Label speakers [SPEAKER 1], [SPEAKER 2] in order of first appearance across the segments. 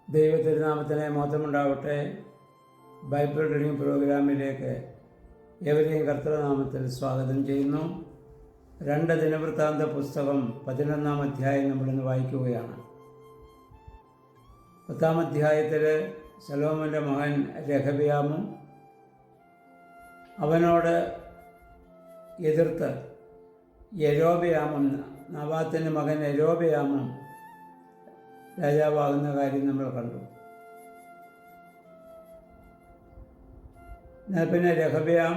[SPEAKER 1] ദൈവത്തിരുനാമത്തിന് മഹത്വമുണ്ടാവട്ടെ. Bible reading പ്രോഗ്രാമിലേക്ക് എവരെയും കർത്തൃനാമത്തിൽ സ്വാഗതം ചെയ്യുന്നു. 2 ദിനവൃത്താന്ത പുസ്തകം 11-ാം അധ്യായം നമ്മളിന്ന് വായിക്കുകയാണ്. 10-ാം അധ്യായത്തിൽ ശലോമോൻ്റെ മകൻ രഹബയാമും അവനോട് എതിർത്ത് യൊരോബെയാമും, നബാത്തിൻ്റെ മകൻ യൊരോബെയാമും രാജാവാകുന്ന കാര്യം നമ്മൾ കണ്ടു. പിന്നെ രഹബയാം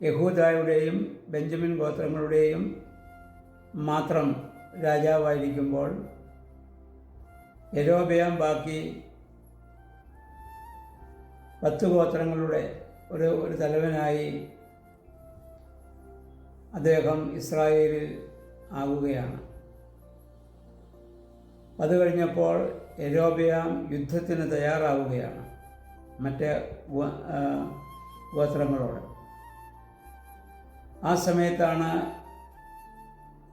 [SPEAKER 1] യഹൂദായുടെയും ബെഞ്ചമിൻ ഗോത്രങ്ങളുടെയും മാത്രം രാജാവായിരിക്കുമ്പോൾ യൊരോബെയാം ബാക്കി 10 ഗോത്രങ്ങളുടെ ഒരു തലവനായി അദ്ദേഹം ഇസ്രായേലിൽ ആകുകയാണ്. അത് കഴിഞ്ഞപ്പോൾ യൊരോബെയാം യുദ്ധത്തിന് തയ്യാറാവുകയാണ് മറ്റ് ഗോത്രങ്ങളോട്. ആ സമയത്താണ്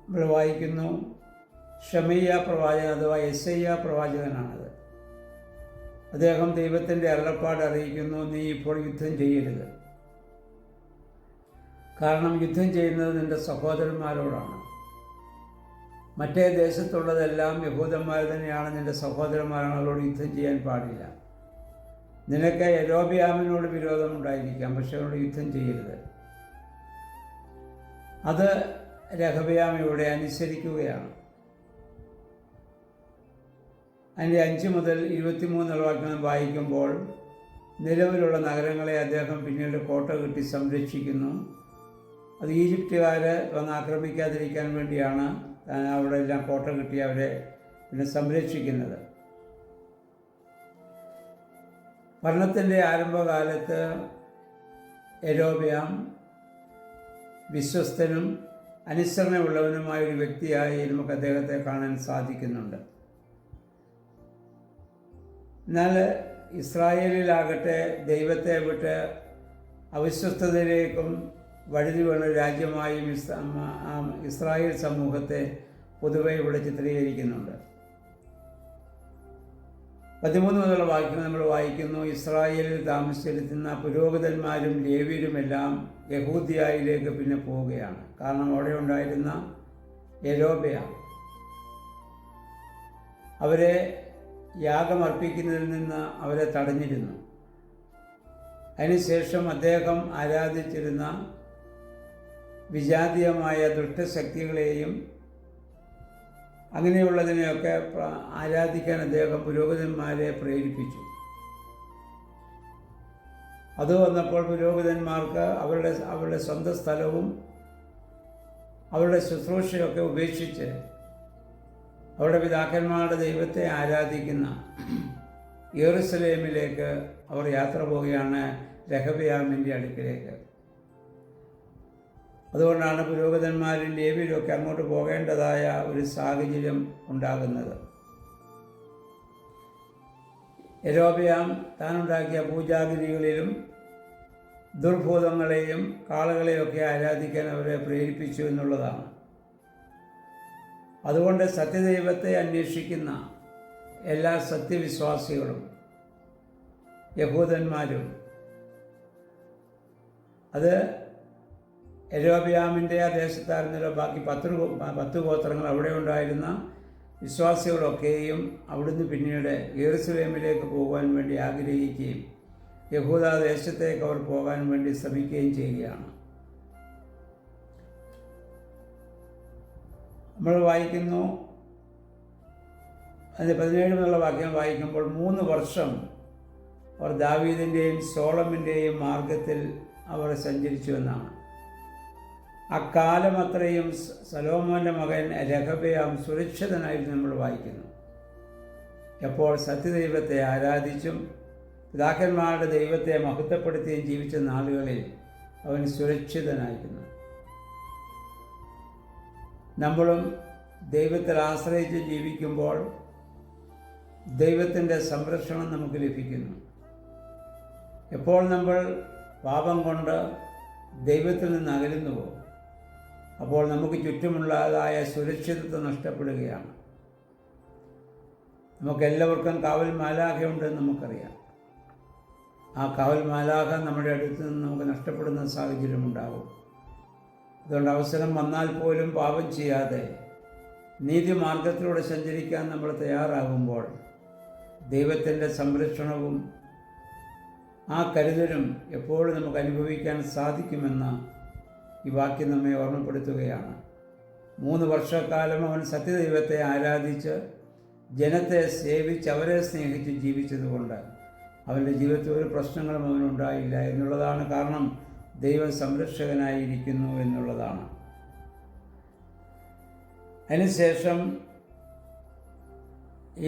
[SPEAKER 1] നമ്മൾ വായിക്കുന്നു, ഷെമയ്യ പ്രവാചകൻ അഥവാ യെശയ്യാ പ്രവാചകനാണത്. അദ്ദേഹം ദൈവത്തിൻ്റെ അരുളപ്പാട് അറിയിക്കുന്നു, നീ ഇപ്പോൾ യുദ്ധം ചെയ്യരുത്, കാരണം യുദ്ധം ചെയ്യുന്നത് നിൻ്റെ സഹോദരന്മാരോടാണ്. മറ്റേ ദേശത്തുള്ളതെല്ലാം യഹൂദന്മാർ തന്നെയാണ്, നിൻ്റെ സഹോദരന്മാരാണ്, അവരോട് യുദ്ധം ചെയ്യാൻ പാടില്ല. നിനക്ക് യൊരോബെയാമിനോട് വിരോധമുണ്ടായിരിക്കാം, പക്ഷെ അവരോട് യുദ്ധം ചെയ്യരുത്. അത് രഹബയാം ഇവിടെ അനുസരിക്കുകയാണ്. അതിൻ്റെ 5 മുതൽ 23 വാക്യം വായിക്കുമ്പോൾ നിലവിലുള്ള നഗരങ്ങളെ അദ്ദേഹം പിന്നീട് കോട്ട കെട്ടി സംരക്ഷിക്കുന്നു. അത് ഈജിപ്തുകാർ വന്ന് ആക്രമിക്കാതിരിക്കാൻ വേണ്ടിയാണ് അവിടെ എല്ലാം കോട്ട കെട്ടി അവരെ പിന്നെ സംരക്ഷിക്കുന്നത്. ഭരണത്തിൻ്റെ ആരംഭകാലത്ത് യൊരോബെയാം വിശ്വസ്തനും അനുസരണമുള്ളവനുമായ ഒരു വ്യക്തിയായി നമുക്ക് അദ്ദേഹത്തെ കാണാൻ സാധിക്കുന്നുണ്ട്. എന്നാൽ ഇസ്രായേലിലാകട്ടെ ദൈവത്തെ വിട്ട് അവിശ്വസ്തതയിലേക്കും വഴുതി വീണ രാജ്യമായും ഇസ്രായേൽ സമൂഹത്തെ പൊതുവെ ഇവിടെ ചിത്രീകരിക്കുന്നുണ്ട്. 13 മുതലുള്ള വാക്യം നമ്മൾ വായിക്കുന്നു, ഇസ്രായേലിൽ താമസിച്ചിരുന്ന പുരോഹിതന്മാരും ലേവ്യരുമെല്ലാം യഹൂദിയയിലേക്ക് പിന്നെ പോവുകയാണ്. കാരണം അവിടെ ഉണ്ടായിരുന്ന യൊരോബെയാം അവരെ യാഗമർപ്പിക്കുന്നതിൽ നിന്ന് അവരെ തടഞ്ഞിരുന്നു. അതിനുശേഷം അദ്ദേഹം ആരാധിച്ചിരുന്ന വിജാതീയമായ ദുഷ്ടശക്തികളെയും അങ്ങനെയുള്ളതിനെയൊക്കെ ആരാധിക്കാൻ അദ്ദേഹം പുരോഹിതന്മാരെ പ്രേരിപ്പിച്ചു. അത് വന്നപ്പോൾ പുരോഹിതന്മാർക്ക് അവരുടെ സ്വന്തം സ്ഥലവും അവരുടെ ശുശ്രൂഷയൊക്കെ ഉപേക്ഷിച്ച് അവരുടെ പിതാക്കന്മാരുടെ ദൈവത്തെ ആരാധിക്കുന്ന യെരുശലേമിലേക്ക് അവർ യാത്ര പോവുകയാണ്, രഹബയാമിൻ്റെ അടുക്കിലേക്ക്. അതുകൊണ്ടാണ് പുരോഹിതന്മാരും ലേവ്യരും ഒക്കെ അങ്ങോട്ട് പോകേണ്ടതായ ഒരു സാഹചര്യം ഉണ്ടാകുന്നത്. യൊരോബെയാം താനുണ്ടാക്കിയ പൂജാഗിരികളിലും ദുർഭൂതങ്ങളെയും കാളകളെയൊക്കെ ആരാധിക്കാൻ അവരെ പ്രേരിപ്പിച്ചു എന്നുള്ളതാണ്. അതുകൊണ്ട് സത്യദൈവത്തെ അന്വേഷിക്കുന്ന എല്ലാ സത്യവിശ്വാസികളും യഹൂദന്മാരും, അത് യൊരോബെയാമിൻ്റെ ആ ദേശത്തായിരുന്നല്ലോ ബാക്കി 10 ഗോത്രങ്ങൾ, അവിടെ ഉണ്ടായിരുന്ന വിശ്വാസികളൊക്കെയും അവിടുന്ന് പിന്നീട് യെരുശലേമിലേക്ക് പോകാൻ വേണ്ടി ആഗ്രഹിക്കുകയും യഹൂദ ദേശത്തേക്ക് അവർ പോകാൻ വേണ്ടി ശ്രമിക്കുകയും ചെയ്യുകയാണ്. നമ്മൾ വായിക്കുന്നു, അതിൻ്റെ 17 മുതലുള്ള വാക്യം വായിക്കുമ്പോൾ 3 വർഷം അവർ ദാവീദിൻ്റെയും സോളമിൻ്റെയും മാർഗത്തിൽ അവർ സഞ്ചരിച്ചു എന്നാണ്. അക്കാലം അത്രയും ശലോമോൻ്റെ മകൻ രഹബയാം സുരക്ഷിതനായിരുന്നു നമ്മൾ വായിക്കുന്നു. എപ്പോൾ സത്യദൈവത്തെ ആരാധിച്ചും പിതാക്കന്മാരുടെ ദൈവത്തെ മഹത്വപ്പെടുത്തുകയും ജീവിച്ച നാളുകളിൽ അവൻ സുരക്ഷിതനായിരുന്നു. നമ്മളും ദൈവത്തിൽ ആശ്രയിച്ച് ജീവിക്കുമ്പോൾ ദൈവത്തിൻ്റെ സംരക്ഷണം നമുക്ക് ലഭിക്കുന്നു. എപ്പോൾ നമ്മൾ പാപം കൊണ്ട് ദൈവത്തിൽ നിന്ന് അകലുന്നു പോകും, അപ്പോൾ നമുക്ക് ചുറ്റുമുള്ളതായ സുരക്ഷിതത്വം നഷ്ടപ്പെടുകയാണ്. നമുക്കെല്ലാവർക്കും കാവൽ മാലാഖയുണ്ടെന്ന് നമുക്കറിയാം. ആ കാവൽ മാലാഖ നമ്മുടെ അടുത്ത് നിന്ന് നമുക്ക് നഷ്ടപ്പെടുന്ന സാഹചര്യമുണ്ടാകും. അതുകൊണ്ട് അവസരം വന്നാൽ പോലും പാപം ചെയ്യാതെ നീതിമാർഗത്തിലൂടെ സഞ്ചരിക്കാൻ നമ്മൾ തയ്യാറാകുമ്പോൾ ദൈവത്തിൻ്റെ സംരക്ഷണവും ആ കരുതലും എപ്പോഴും നമുക്ക് അനുഭവിക്കാൻ സാധിക്കുമെന്ന് ഈ വാക്യം നമ്മെ ഓർമ്മപ്പെടുത്തുകയാണ്. 3 വർഷക്കാലം അവൻ സത്യദൈവത്തെ ആരാധിച്ച് ജനത്തെ സേവിച്ച് അവരെ സ്നേഹിച്ച് ജീവിച്ചതുകൊണ്ട് അവൻ്റെ ജീവിതത്തിൽ ഒരു പ്രശ്നങ്ങളും അവനുണ്ടായില്ല എന്നുള്ളതാണ്. കാരണം ദൈവം സംരക്ഷകനായിരിക്കുന്നു എന്നുള്ളതാണ്. അതിനുശേഷം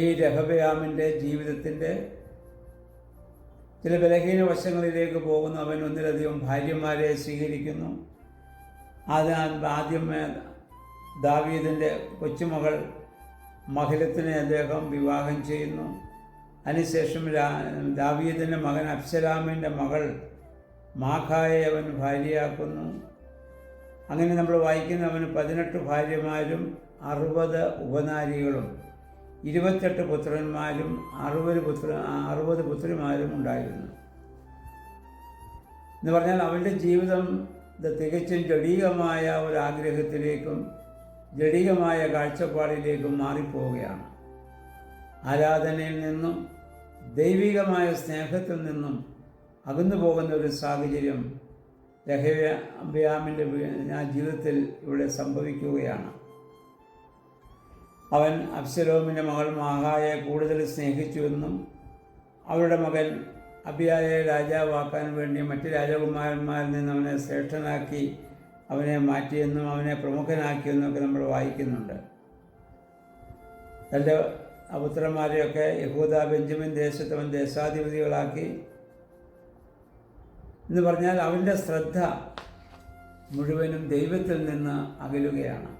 [SPEAKER 1] ഈ രഹബയാമിൻ്റെ ജീവിതത്തിൻ്റെ ചില ബലഹീന വശങ്ങളിലേക്ക് പോകുന്നു. അവൻ ഒന്നിലധികം ഭാര്യമാരെ സ്വീകരിക്കുന്നു. ആദ്യം ദാവീദിൻ്റെ കൊച്ചുമകൾ മഹലത്തിനെ അദ്ദേഹം വിവാഹം ചെയ്യുന്നു. അതിനുശേഷം ദാവീദിൻ്റെ മകൻ അബ്ശലോമിൻ്റെ മകൾ മാഖായെ അവൻ ഭാര്യയാക്കുന്നു. അങ്ങനെ നമ്മൾ വായിക്കുന്ന അവന് 18 ഭാര്യമാരും 60 ഉപനാരികളും 28 പുത്രന്മാരും 60 പുത്രിമാരും ഉണ്ടായിരുന്നു. എന്ന് പറഞ്ഞാൽ അവൻ്റെ ജീവിതം തികച്ചും ജഡികമായ ഒരു ആഗ്രഹത്തിലേക്കും ജഡികമായ കാഴ്ചപ്പാടിലേക്കും മാറിപ്പോവുകയാണ്. ആരാധനയിൽ നിന്നും ദൈവികമായ സ്നേഹത്തിൽ നിന്നും അകന്നു പോകുന്ന ഒരു സാഹചര്യം രഹബയാമിൻ്റെ ജീവിതത്തിൽ ഇവിടെ സംഭവിക്കുകയാണ്. അവൻ അബ്ശലോമിൻ്റെ മകൾ മാഖായെ കൂടുതൽ സ്നേഹിച്ചുവെന്നും അവരുടെ മകൻ അബിയായെ രാജാവാക്കാൻ വേണ്ടി മറ്റ് രാജകുമാരന്മാരിൽ നിന്ന് അവനെ ശ്രേഷ്ഠനാക്കി അവനെ മാറ്റിയെന്നും അവനെ പ്രമുഖനാക്കിയെന്നൊക്കെ നമ്മൾ വായിക്കുന്നുണ്ട്. തൻ്റെ പുത്രന്മാരെയൊക്കെ യഹൂദ ബെഞ്ചമിൻ ദേശത്ത് അവൻ ദേശാധിപതികളാക്കി എന്ന് പറഞ്ഞാൽ അവൻ്റെ ശ്രദ്ധ മുഴുവനും ദൈവത്തിൽ നിന്ന് അകലുകയാണ്.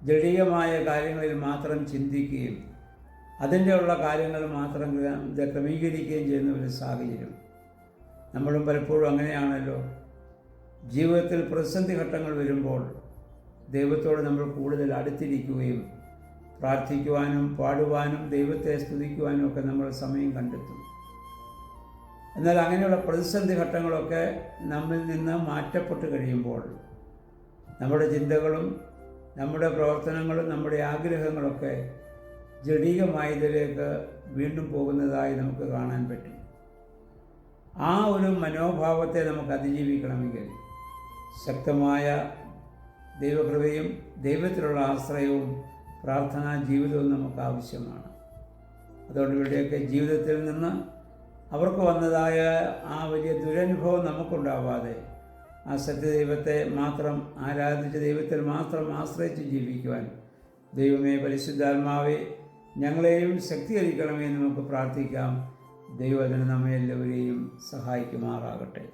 [SPEAKER 1] ജഡികമായ കാര്യങ്ങളിൽ മാത്രം ചിന്തിക്കുകയും അതിൻ്റെ ഉള്ള കാര്യങ്ങൾ മാത്രം ക്രമീകരിക്കുകയും ചെയ്യുന്ന ഒരു സാഹചര്യം. നമ്മളും പലപ്പോഴും അങ്ങനെയാണല്ലോ. ജീവിതത്തിൽ പ്രതിസന്ധി ഘട്ടങ്ങൾ വരുമ്പോൾ ദൈവത്തോട് നമ്മൾ കൂടുതൽ അടുത്തിരിക്കുകയും പ്രാർത്ഥിക്കുവാനും പാടുവാനും ദൈവത്തെ സ്തുതിക്കുവാനും ഒക്കെ നമ്മൾ സമയം കണ്ടെത്തും. എന്നാൽ അങ്ങനെയുള്ള പ്രതിസന്ധി ഘട്ടങ്ങളൊക്കെ നമ്മിൽ നിന്ന് മാറ്റപ്പെട്ട് കഴിയുമ്പോൾ നമ്മുടെ ചിന്തകളും നമ്മുടെ പ്രവർത്തനങ്ങളും നമ്മുടെ ആഗ്രഹങ്ങളൊക്കെ ജഡികമായതിലേക്ക് വീണ്ടും പോകുന്നതായി നമുക്ക് കാണാൻ പറ്റും. ആ ഒരു മനോഭാവത്തെ നമുക്ക് അതിജീവിക്കണമെങ്കിൽ ശക്തമായ ദൈവകൃപയും ദൈവത്തിലുള്ള ആശ്രയവും പ്രാർത്ഥനാ ജീവിതവും നമുക്ക് ആവശ്യമാണ്. അതുകൊണ്ട് ഇവിടെയൊക്കെ ജീവിതത്തിൽ നിന്ന് അവർക്ക് വന്നതായ ആ വലിയ ദുരനുഭവം നമുക്കുണ്ടാവാതെ ആ സത്യദൈവത്തെ മാത്രം ആരാധിച്ച് ദൈവത്തിൽ മാത്രം ആശ്രയിച്ച് ജീവിക്കുവാൻ ദൈവമേ പരിശുദ്ധാത്മാവേ ഞങ്ങളെയും ശക്തീകരിക്കണമെന്ന് നമുക്ക് പ്രാർത്ഥിക്കാം. ദൈവം അതിന് നമ്മെ എല്ലാവരെയും സഹായിക്കുമാറാകട്ടെ.